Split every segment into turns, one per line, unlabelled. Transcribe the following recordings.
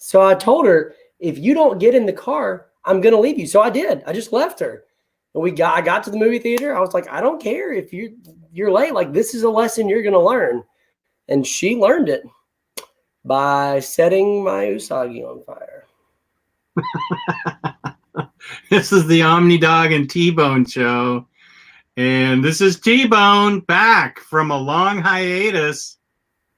So I told her, if you don't get in the car, I'm going to leave you. So I did. I just left her. And I got to the movie theater. I was like, I don't care if you're late. Like, this is a lesson you're going to learn. And she learned it by setting my Usagi on fire.
This is the OmniDog and TBone show. And this is TBone back from a long hiatus.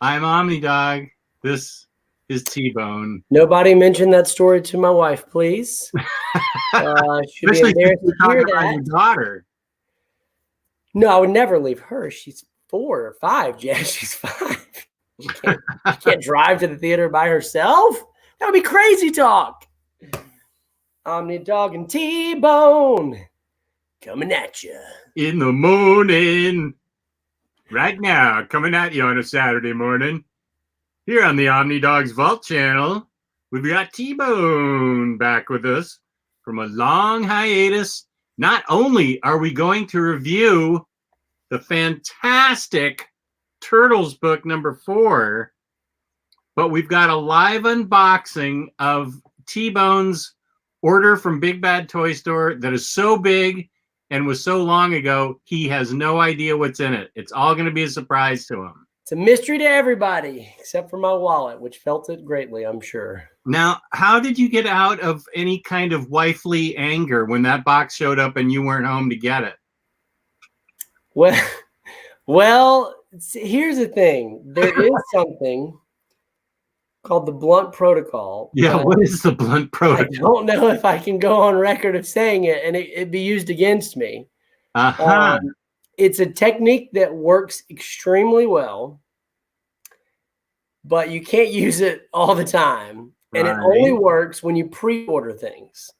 I'm OmniDog. This is TBone.
Nobody mentioned that story to my wife, please. Should be embarrassed to hear that.
Your daughter.
No, I would never leave her. She's 4 or 5, Jess. She's 5. She can't drive to the theater by herself. That would be crazy talk. OmniDog and TBone coming at you
in the morning. Right now, coming at you on a Saturday morning. Here on the OmniDog's Vault channel, we've got TBone back with us from a long hiatus. Not only are we going to review the fantastic Turtles book number 4, but we've got a live unboxing of T-Bone's order from Big Bad Toy Store that is so big and was so long ago, he has no idea what's in it. It's all going to be a surprise to him.
It's a mystery to everybody, except for my wallet, which felt it greatly, I'm sure.
Now, how did you get out of any kind of wifely anger when that box showed up and you weren't home to get it?
Well, here's the thing. There is something called the Blunt Protocol.
Yeah, what is the Blunt Protocol?
I don't know if I can go on record of saying it and it'd be used against me. It's a technique that works extremely well, but you can't use it all the time. And it only works when you pre-order things.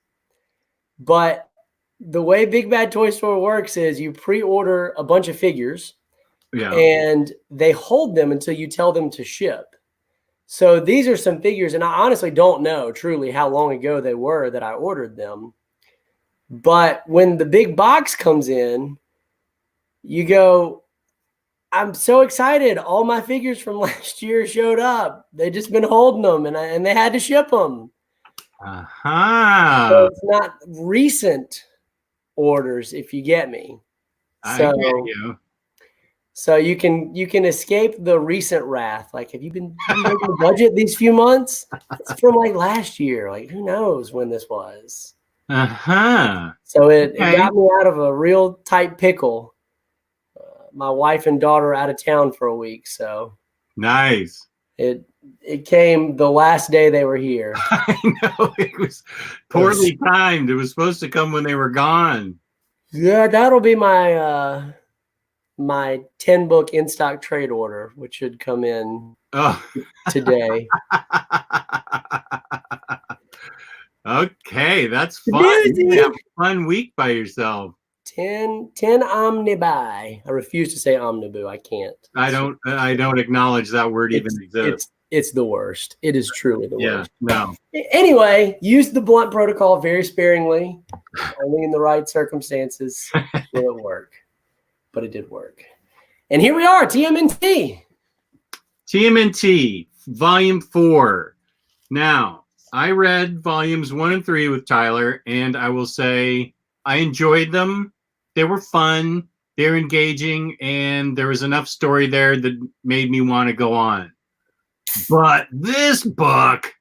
But the way Big Bad Toy Store works is you pre-order a bunch of figures and they hold them until you tell them to ship. So these are some figures, and I honestly don't know truly how long ago they were that I ordered them. But when the big box comes in, you go, I'm so excited. All my figures from last year showed up. They just been holding them, and they had to ship them. So it's not recent orders, if you get me.
I get you.
So you can escape the recent wrath. Like, have you been making the budget these few months? It's from like last year. Like, who knows when this was? So it got me out of a real tight pickle. My wife and daughter are out of town for a week, so
nice.
It came the last day they were here.
I know, it was poorly timed. It was supposed to come when they were gone.
Yeah, that'll be my my 10-book in stock trade order, which should come in today.
Okay, that's fun. You have a fun week by yourself.
10 omnibuy. I refuse to say omniboo. I can't.
I don't acknowledge that word even exists.
It's the worst. It is truly the worst.
No.
Anyway, use the Blunt Protocol very sparingly. Only in the right circumstances will it work. But it did work. And here we are, TMNT.
TMNT, Volume 4. Now, I read Volumes 1 and 3 with Tyler, and I will say I enjoyed them. They were fun, they were engaging, and there was enough story there that made me want to go on. But this book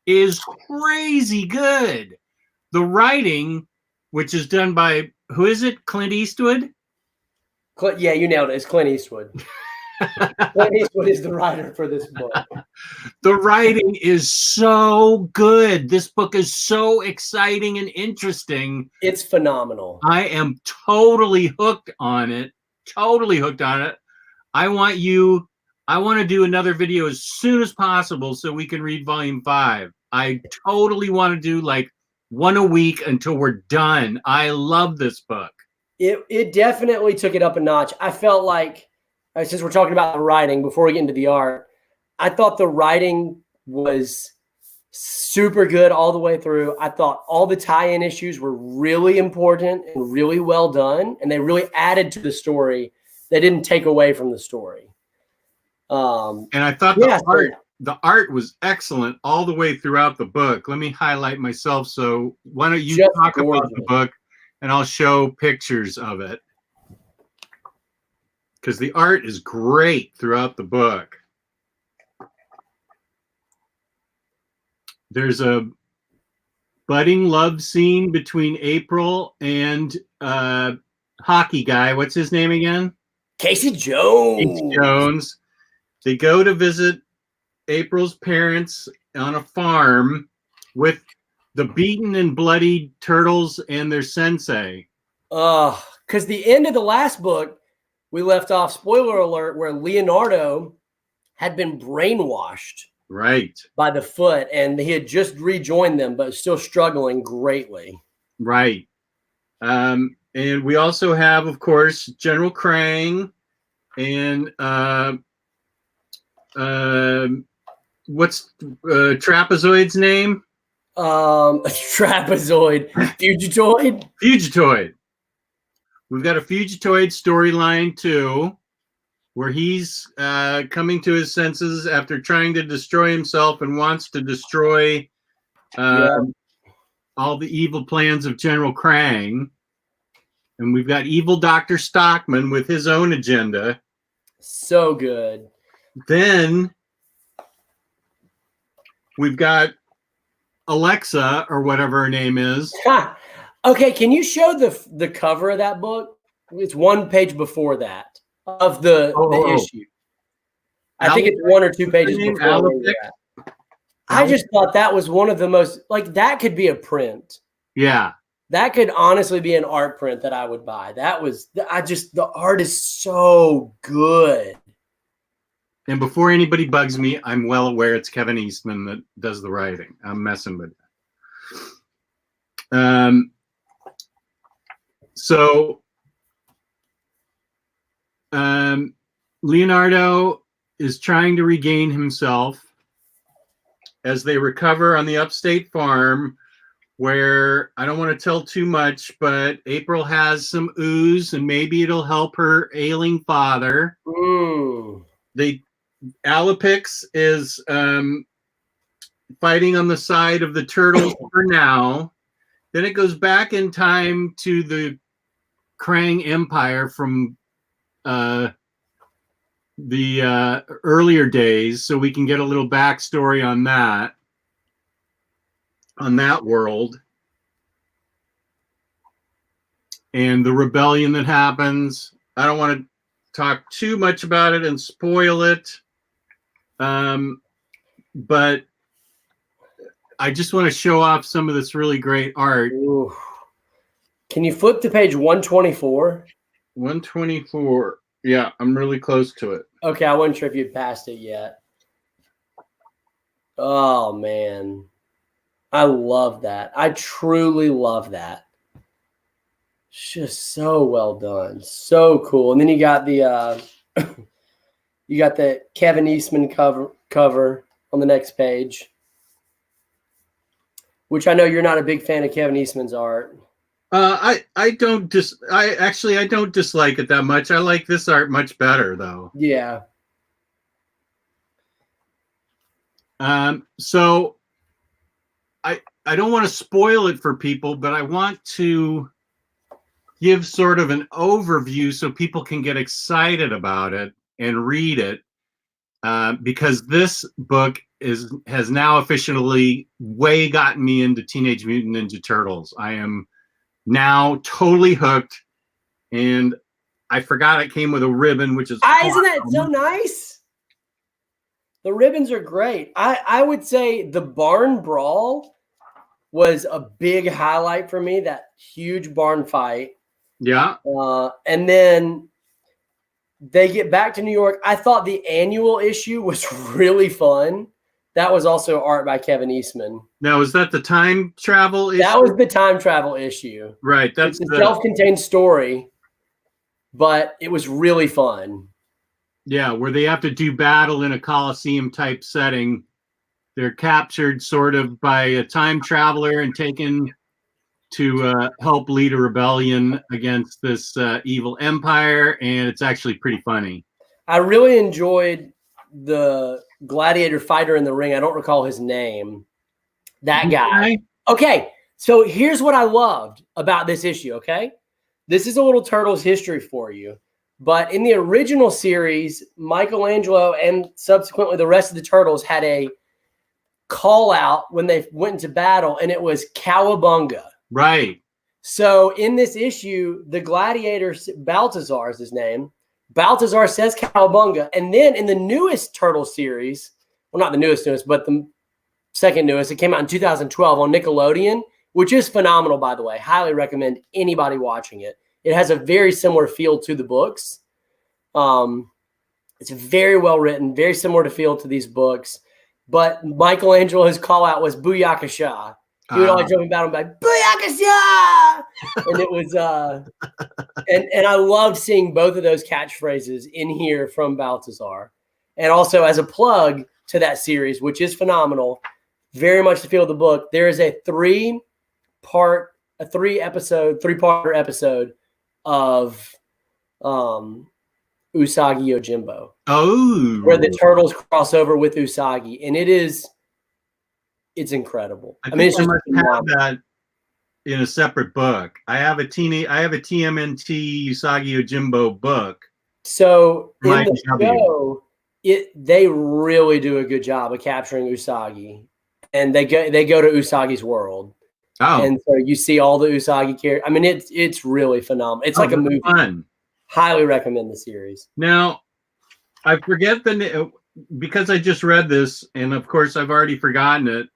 is crazy good. The writing, which is done by, who is it? Clint Eastwood?
Yeah, you nailed it. It's Clint Eastwood. Clint Eastwood is the writer for this book.
The writing is so good. This book is so exciting and interesting.
It's phenomenal.
I am totally hooked on it. Totally hooked on it. I want to do another video as soon as possible so we can read Volume 5. I totally want to do like one a week until we're done. I love this book.
It definitely took it up a notch. I felt like, since we're talking about the writing, before we get into the art, I thought the writing was super good all the way through. I thought all the tie-in issues were really important and really well done, and they really added to the story. They didn't take away from the story.
And I thought the art was excellent all the way throughout the book. Let me highlight myself. So why don't you talk about the book, and I'll show pictures of it, because the art is great throughout the book. There's a budding love scene between April and hockey guy. What's his name again?
Casey Jones.
Casey Jones. They go to visit April's parents on a farm with the beaten and bloodied turtles and their sensei.
Because the end of the last book, we left off, spoiler alert, where Leonardo had been brainwashed.
Right.
By the foot, and he had just rejoined them, but still struggling greatly.
Right. And we also have, of course, General Krang and what's Trapezoid's name?
Trapezoid. Fugitoid?
Fugitoid. We've got a Fugitoid storyline too, where he's coming to his senses after trying to destroy himself and wants to destroy all the evil plans of General Krang. And we've got evil Dr. Stockman with his own agenda.
So good.
Then we've got Alexa, or whatever her name is.
Okay, can you show the cover of that book? It's one page before that. Of the issue. I think it's 1 or 2 pages before. I just thought that was one of the most, like, that could be a print.
Yeah.
That could honestly be an art print that I would buy. The art is so good.
And before anybody bugs me, I'm well aware it's Kevin Eastman that does the writing. I'm messing with that. Leonardo is trying to regain himself as they recover on the upstate farm, where I don't want to tell too much, but April has some ooze and maybe it'll help her ailing father. Alapix is fighting on the side of the turtles for now. Then it goes back in time to the Krang Empire from the earlier days, so we can get a little backstory on that world and the rebellion that happens. I don't want to talk too much about it and spoil it, but I just want to show off some of this really great art.
Ooh. Can you flip to page 124?
124. Yeah, I'm really close to it.
Okay, I wasn't sure if you'd passed it yet. Oh, man. I love that. I truly love that. It's just so well done. So cool. And then you got the Kevin Eastman cover on the next page, which I know you're not a big fan of Kevin Eastman's art.
I don't dislike it that much. I like this art much better, though.
Yeah.
So I don't want to spoil it for people, but I want to give sort of an overview so people can get excited about it and read it, because this book has now officially gotten me into Teenage Mutant Ninja Turtles. I am now totally hooked, and I forgot it came with a ribbon, which is awesome.
Isn't that so nice? The ribbons are great. I would say the barn brawl was a big highlight for me, that huge barn fight.
Yeah.
And then they get back to New York. I thought the annual issue was really fun. That was also art by Kevin Eastman.
Now, is that the time travel issue?
That was the time travel issue.
Right. That's
a self-contained story, but it was really fun.
Yeah, where they have to do battle in a Coliseum type setting. They're captured sort of by a time traveler and taken to help lead a rebellion against this evil empire, and it's actually pretty funny.
I really enjoyed the gladiator fighter in the ring. I don't recall his name. That guy. Okay, so here's what I loved about this issue, okay? This is a little Turtles history for you. But in the original series, Michelangelo and subsequently the rest of the Turtles had a call out when they went into battle, and it was Cowabunga.
Right.
So in this issue, the gladiator, Baltazar is his name. Baltazar says Cowabunga. And then in the newest Turtle series, well, not the newest, but the second newest, it came out in 2012 on Nickelodeon, which is phenomenal, by the way. Highly recommend anybody watching it. It has a very similar feel to the books. It's very well written, very similar to feel to these books. But Michelangelo's call out was Booyakasha. He would always jump in battle and be like, Booyakasha! And it was, and I loved seeing both of those catchphrases in here from Baltazar. And also as a plug to that series, which is phenomenal, very much the feel of the book, there is a three-parter episode of Usagi Yojimbo.
Oh.
Where the Turtles cross over with Usagi. And it's incredible.
I mean, it's just have that in a separate book. I have a TMNT Usagi Yojimbo book.
So in the show, they really do a good job of capturing Usagi. And they go to Usagi's world.
Oh.
And so you see all the Usagi characters. I mean, it's really phenomenal. It's like a movie.
Fun.
Highly recommend the series.
Now, I forget the name because I just read this, and of course I've already forgotten it.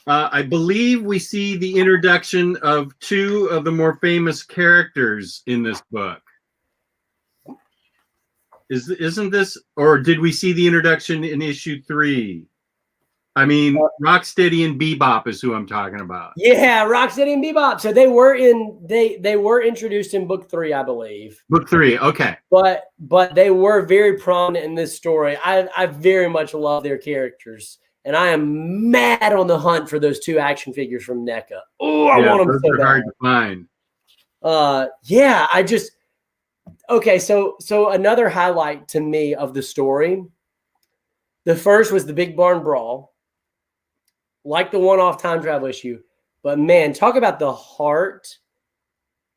I believe we see the introduction of two of the more famous characters in this book. Isn't this, or did we see the introduction in issue 3? I mean, Rocksteady and Bebop is who I'm talking about.
Yeah, Rocksteady and Bebop. So they were introduced in book 3, I believe.
Book 3, okay.
But they were very prominent in this story. I very much love their characters, and I am mad on the hunt for those 2 action figures from NECA. Oh, I want them so bad.
Hard to find.
Yeah, okay. So another highlight to me of the story. The first was the Big Barn Brawl. Like the one-off time travel issue. But man, talk about the heart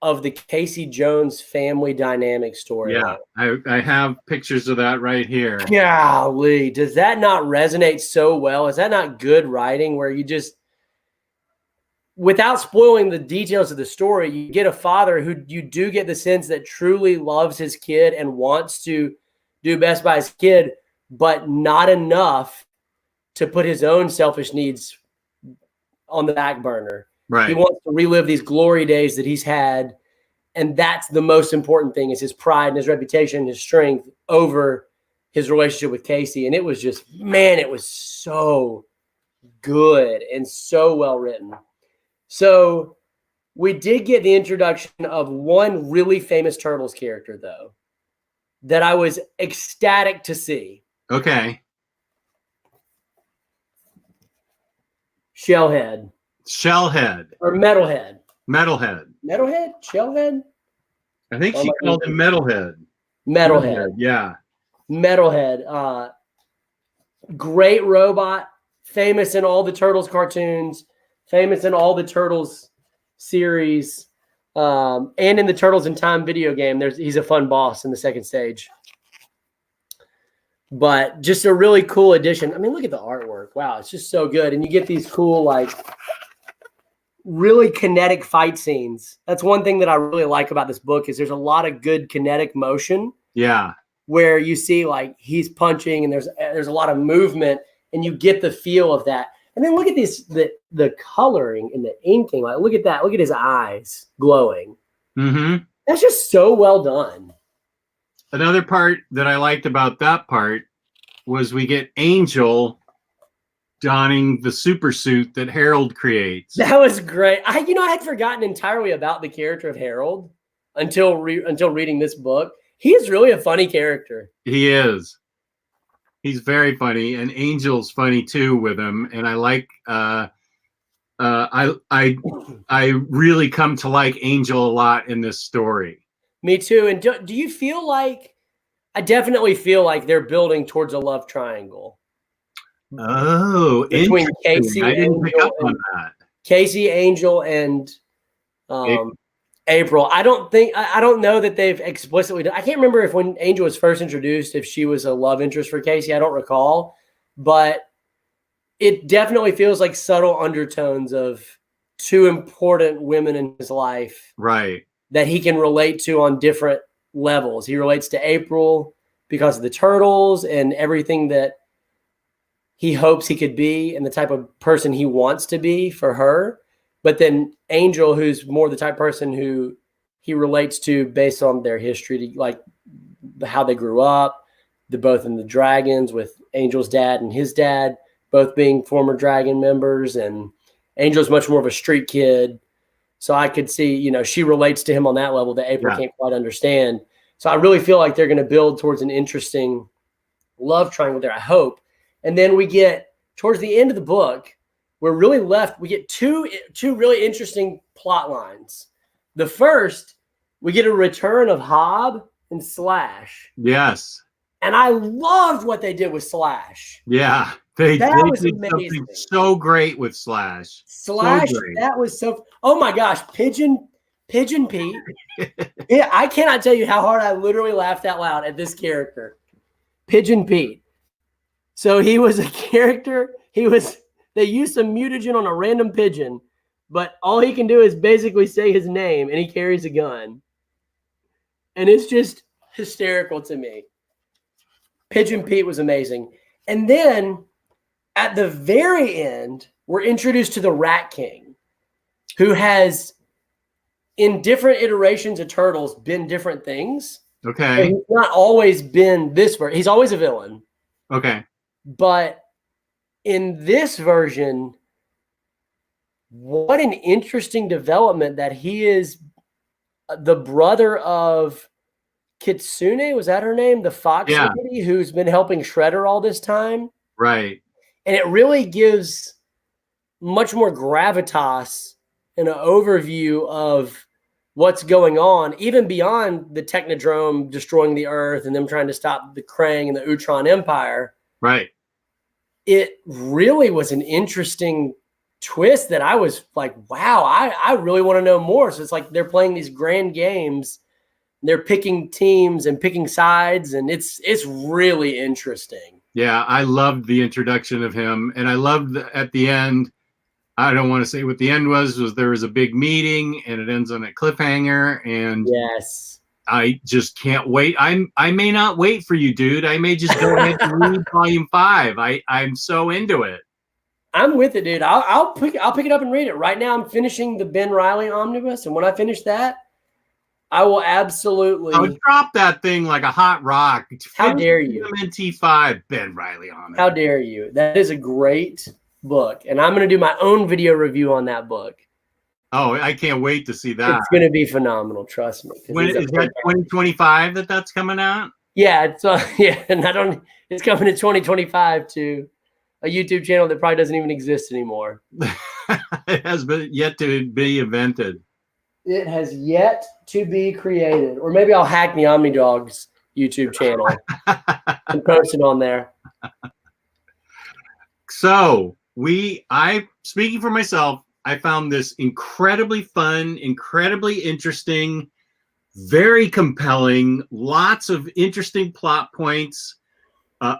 of the Casey Jones family dynamic story.
Yeah, I have pictures of that right here.
Golly, does that not resonate so well? Is that not good writing where you just, without spoiling the details of the story, you get a father who you do get the sense that truly loves his kid and wants to do best by his kid, but not enough to put his own selfish needs on the back burner.
Right.
He wants to relive these glory days that he's had. And that's the most important thing, is his pride and his reputation and his strength over his relationship with Casey. And it was just, man, it was so good and so well written. So we did get the introduction of one really famous Turtles character, though, that I was ecstatic to see.
Okay.
Shellhead.
Or
Metalhead.
Metalhead.
Shellhead?
I think she called him Metalhead.
Metalhead.
Yeah.
Metalhead. Great robot. Famous in all the Turtles cartoons. Famous in all the Turtles series. And in the Turtles in Time video game. He's a fun boss in the second stage. But just a really cool addition. I mean, look at the artwork. Wow, it's just so good. And you get these cool, like, really kinetic fight scenes. That's one thing that I really like about this book, is there's a lot of good kinetic motion.
Yeah.
Where you see, like, he's punching and there's a lot of movement, and you get the feel of that. And then look at this, the coloring and the inking. Like, look at that. Look at his eyes glowing.
Mm-hmm.
That's just so well done.
Another part that I liked about that part was we get Angel donning the super suit that Harold creates.
That was great. I had forgotten entirely about the character of Harold until reading this book. He is really a funny character.
He is. He's very funny, and Angel's funny too with him. And I like. I really come to like Angel a lot in this story.
Me too. And do you feel like I definitely feel like they're building towards a love triangle.
Oh,
between
interesting. I didn't pick up on that.
Casey, Angel, and April. I don't know that they've explicitly done. I can't remember if when Angel was first introduced, if she was a love interest for Casey. I don't recall, but it definitely feels like subtle undertones of two important women in his life,
right?
That he can relate to on different levels. He relates to April because of the turtles and everything that he hopes he could be and the type of person he wants to be for her. But then Angel, who's more the type of person who he relates to based on their history, like how they grew up, both in the Dragons with Angel's dad and his dad, both being former Dragon members. And Angel's much more of a street kid. So I could see, she relates to him on that level that April can't quite understand. So I really feel like they're going to build towards an interesting love triangle there, I hope. And then we get towards the end of the book, we get two really interesting plot lines. The first, we get a return of Hob and Slash.
Yes.
And I loved what they did with Slash.
Yeah. They did
amazing.
Something so great with Slash.
Slash, so that was so, oh my gosh, Pigeon Pete. Yeah, I cannot tell you how hard I literally laughed out loud at this character. Pigeon Pete. So he was a character. They used some mutagen on a random pigeon, but all he can do is basically say his name, and he carries a gun. And it's just hysterical to me. Pigeon Pete was amazing. And then at the very end, we're introduced to the Rat King, who has, in different iterations of Turtles, been different things.
Okay.
So he's not always been this version. He's always a villain.
Okay.
But in this version, what an interesting development that he is the brother of Kitsune. Was that her name? The fox lady who's been helping Shredder all this time.
Right.
And it really gives much more gravitas and an overview of what's going on, even beyond the Technodrome destroying the Earth and them trying to stop the Krang and the Utron Empire.
Right.
It really was an interesting twist that I was like, wow, I really want to know more. So it's like they're playing these grand games. They're picking teams and picking sides, and it's really interesting.
Yeah, I loved the introduction of him, and I loved at the end. I don't want to say what the end was there was a big meeting, and it ends on a cliffhanger. And
yes,
I just can't wait. I may not wait for you, dude. I may just go ahead and read volume 5. I'm so into it.
I'm with it, dude. I'll pick it up and read it. Right now, I'm finishing the Ben Reilly omnibus, and when I finish that, I will absolutely.
I would drop that thing like a hot rock.
How dare you?
TMNT 5, Ben Reilly on it.
How dare you? That is a great book, and I'm going to do my own video review on that book.
Oh, I can't wait to see that.
It's going to be phenomenal. Trust me.
When is that 2025 that's coming out?
Yeah, it's and it's coming in 2025 to a YouTube channel that probably doesn't even exist anymore.
It has yet to be invented.
It has yet to be created. Or maybe I'll hack the OmniDog's YouTube channel and post it on there.
So speaking for myself, I found this incredibly fun, incredibly interesting, very compelling, lots of interesting plot points,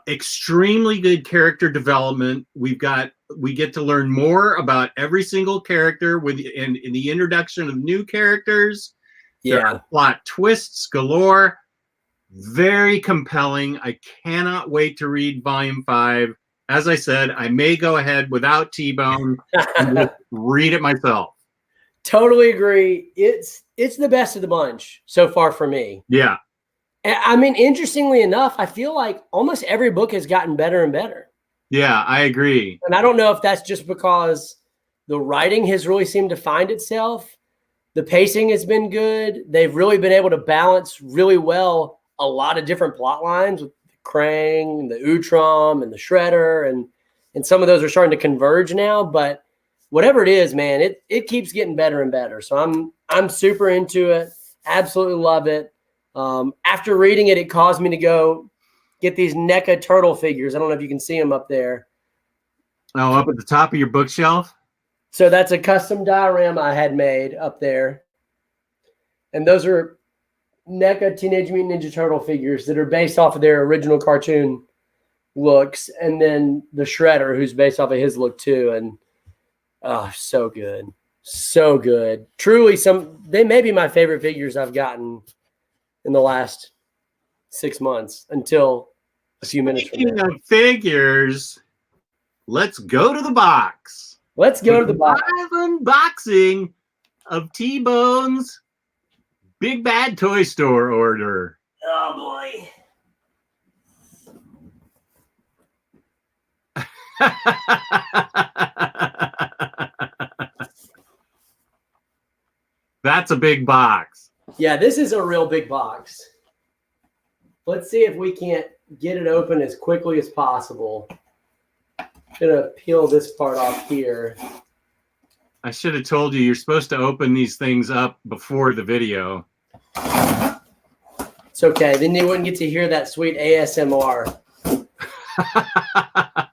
extremely good character development. We get to learn more about every single character in the introduction of new characters.
Yeah.
There are plot twists galore. Very compelling. I cannot wait to read volume 5. As I said, I may go ahead without TBone and just read it myself.
Totally agree. It's the best of the bunch so far for me.
Yeah.
I mean, interestingly enough, I feel like almost every book has gotten better and better.
Yeah, I agree.
And I don't know if that's just because the writing has really seemed to find itself. The pacing has been good. They've really been able to balance really well a lot of different plot lines with the Krang, the Utrom, and the Shredder, and some of those are starting to converge now. But whatever it is, man, it keeps getting better and better. So I'm super into it. Absolutely love it. After reading it, it caused me to go get these NECA turtle figures. I don't know if you can see them up there.
Oh, up at the top of your bookshelf?
So that's a custom diorama I had made up there. And those are NECA Teenage Mutant Ninja Turtle figures that are based off of their original cartoon looks. And then the Shredder, who's based off of his look too. And oh, so good. So good. Truly, they may be my favorite figures I've gotten in the last 6 months until a few minutes from now.
Speaking of figures, let's go to the box.
Let's go to the box.
Live unboxing of T-Bone's Big Bad Toy Store order.
Oh boy.
That's a big box.
Yeah, this is a real big box. Let's see if we can't get it open as quickly as possible. I'm gonna peel this part off here.
I should have told you, you're supposed to open these things up before the video.
It's okay. Then you wouldn't get to hear that sweet ASMR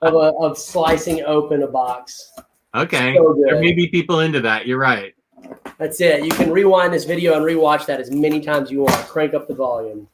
of slicing open a box.
Okay.
So
there may be people into that. You're right.
That's it. You can rewind this video and rewatch that as many times as you want. Crank up the volume.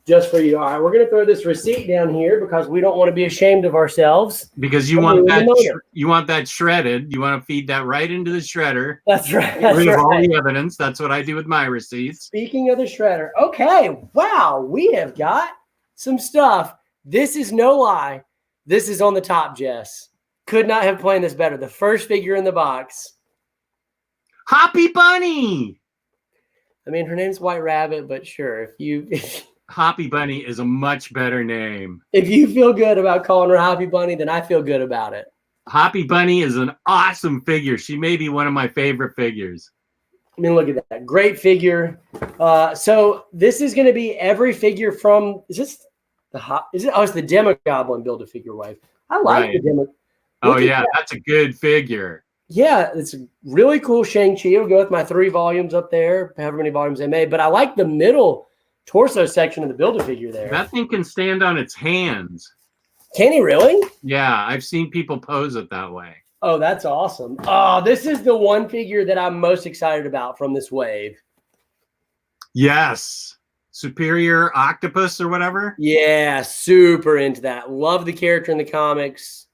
Just for you. All right, we're going to throw this receipt down here because we don't want to be ashamed of ourselves.
Because you want that you want that shredded. You want to feed that right into the shredder.
That's right.
Get rid of all the evidence. That's what I do with my receipts.
Speaking of the shredder. Okay. Wow. We have got some stuff. This is no lie. This is on the top, Jess. Could not have planned this better. The first figure in the box.
Hoppy Bunny.
I mean, her name's White Rabbit, but sure.
Hoppy Bunny is a much better name.
If you feel good about calling her Hoppy Bunny, then I feel good about it.
Hoppy Bunny is an awesome figure. She may be one of my favorite figures.
I mean, look at that. Great figure. So this is going to be every figure from, it's the Demogoblin Build-A-Figure wave. I like the Demo.
Oh, yeah. That's a good figure.
Yeah, it's a really cool Shang-Chi. It'll go with my 3 volumes up there, however many volumes they made. But I like the middle torso section of the Build-A-Figure there.
That thing can stand on its hands.
Can he really?
Yeah, I've seen people pose it that way.
Oh, that's awesome. Oh, this is the one figure that I'm most excited about from this wave.
Yes. Superior Octopus or whatever?
Yeah, super into that. Love the character in the comics.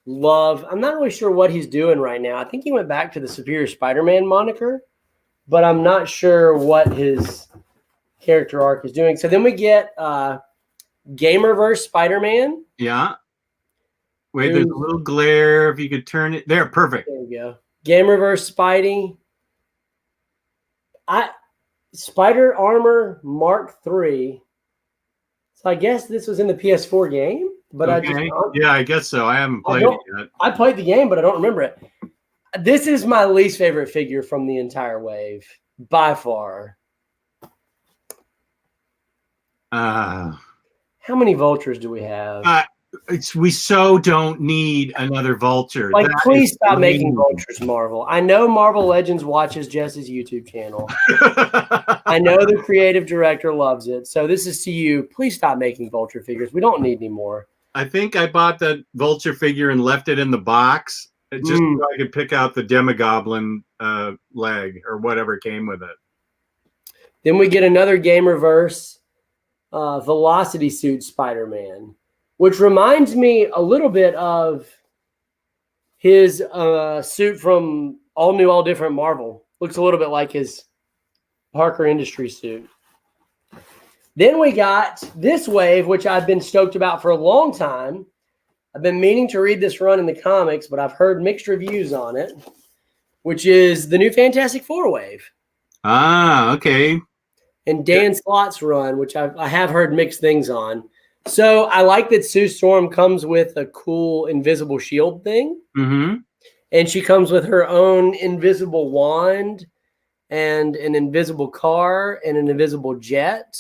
I'm not really sure what he's doing right now. I think he went back to the Superior Spider-Man moniker, but I'm not sure what his character arc is doing. So then we get Gamerverse Spider-Man.
Yeah. Wait, there's a little glare. If you could turn it there, perfect.
There we go. Gamerverse Spidey. Spider Armor Mark III. So I guess this was in the PS4 game, but
okay. I guess so. I haven't played it yet.
I played the game, but I don't remember it. This is my least favorite figure from the entire wave, by far. How many vultures do we have?
We so don't need another vulture.
Like, please stop making vultures, Marvel. I know Marvel Legends watches Jess's YouTube channel. I know the creative director loves it. So this is to you. Please stop making vulture figures. We don't need any more.
I think I bought that vulture figure and left it in the box just so I could pick out the Demogoblin leg or whatever came with it.
Then we get another Gamerverse Velocity Suit Spider-Man, which reminds me a little bit of his suit from All New, All Different Marvel. Looks a little bit like his Parker Industries suit. Then we got this wave, which I've been stoked about for a long time. I've been meaning to read this run in the comics, but I've heard mixed reviews on it, which is the new Fantastic Four wave.
Ah, okay.
And Dan Slott's run, which I have heard mixed things on. So I like that Sue Storm comes with a cool invisible shield thing.
Mm-hmm.
And she comes with her own invisible wand and an invisible car and an invisible jet.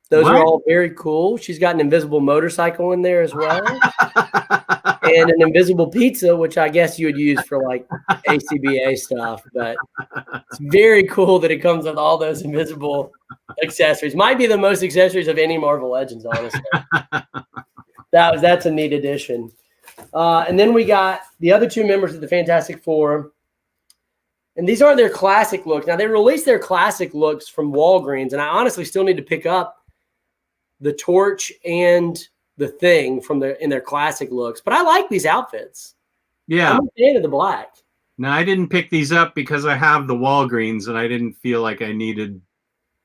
Those are all very cool. She's got an invisible motorcycle in there as well. and an invisible pizza, which I guess you would use for like ACBA stuff. But it's very cool that it comes with all those invisible accessories. Might be the most accessories of any Marvel Legends, honestly. That's a neat addition. And then we got the other two members of the Fantastic Four. And these aren't their classic looks. Now, they released their classic looks from Walgreens, and I honestly still need to pick up the Torch and the Thing in their classic looks. But I like these outfits.
Yeah.
I'm a fan of the black.
Now, I didn't pick these up because I have the Walgreens, and I didn't feel like I needed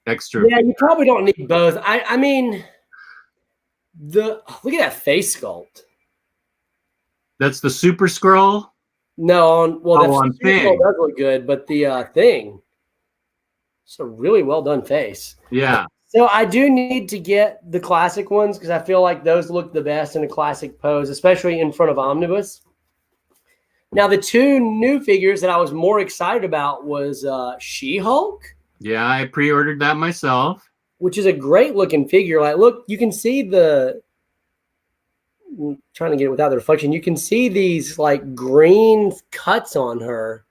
extra.
Yeah, you probably don't need both. I mean, look at that face sculpt.
That's the Super Skrull?
No,
on Thing
does look good, but the Thing, it's a really well done face.
Yeah.
So I do need to get the classic ones because I feel like those look the best in a classic pose, especially in front of Omnibus. Now, the two new figures that I was more excited about was She-Hulk.
Yeah, I pre-ordered that myself.
Which is a great looking figure. Like, look, you can see I'm trying to get it without the reflection. You can see these like green cuts on her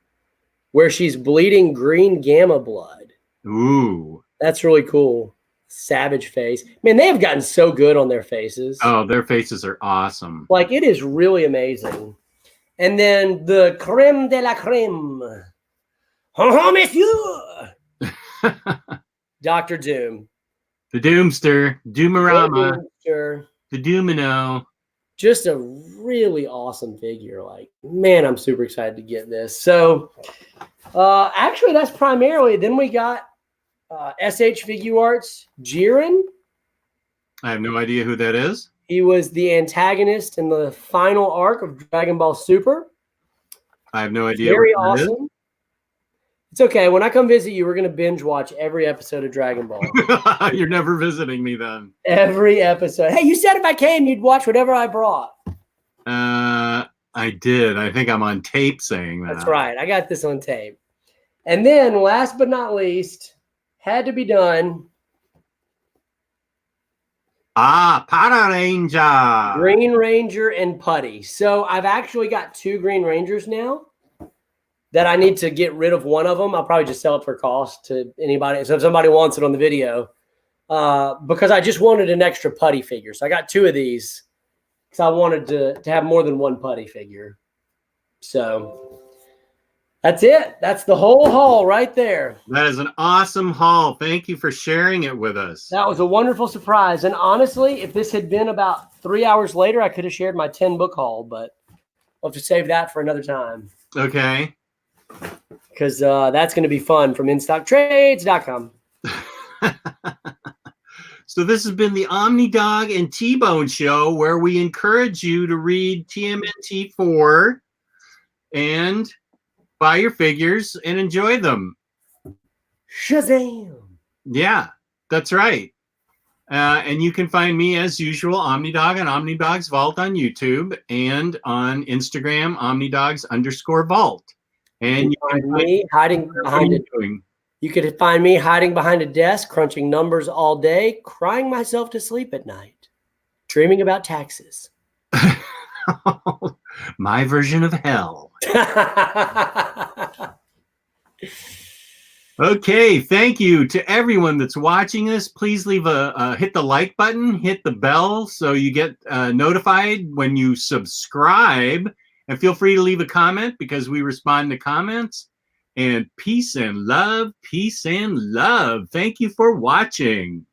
where she's bleeding green gamma blood.
Ooh.
That's really cool. Savage face. Man, they have gotten so good on their faces.
Oh, their faces are awesome.
Like, it is really amazing. And then the creme de la creme. Oh, monsieur. Dr. Doom.
The Doomster. Doomarama.
The
Doomino.
Just a really awesome figure. Like, man, I'm super excited to get this. So, actually, that's primarily. Then we got SH Figuarts Jiren.
I have no idea who that is.
He was the antagonist in the final arc of Dragon Ball Super.
I have no idea.
Very awesome. It's okay. When I come visit you, we're going to binge watch every episode of Dragon Ball.
You're never visiting me then.
Every episode. Hey, you said if I came, you'd watch whatever I brought.
I did. I think I'm on tape saying that.
That's right. I got this on tape. And then last but not least, had to be done.
Power Ranger.
Green Ranger and Putty. So I've actually got two Green Rangers now that I need to get rid of one of them. I'll probably just sell it for cost to anybody. So if somebody wants it on the video, because I just wanted an extra Putty figure. So I got two of these because I wanted to have more than one Putty figure. So that's it. That's the whole haul right there.
That is an awesome haul. Thank you for sharing it with us.
That was a wonderful surprise. And honestly, if this had been about 3 hours later, I could have shared my 10 book haul, but I'll have to save that for another time.
Okay.
Because that's going to be fun from InStockTrades.com.
So this has been the OmniDog and TBone show where we encourage you to read TMNT 4 and buy your figures and enjoy them.
Shazam!
Yeah, that's right. And you can find me as usual, OmniDog and OmniDog's Vault on YouTube and on Instagram, OmniDogs_Vault. And you can
find me hiding behind it. You could find me hiding behind a desk, crunching numbers all day, crying myself to sleep at night, dreaming about taxes.
My version of hell. Okay, thank you to everyone that's watching this. Please leave hit the like button, hit the bell so you get notified when you subscribe, and feel free to leave a comment because we respond to comments. And peace and love, peace and love. Thank you for watching.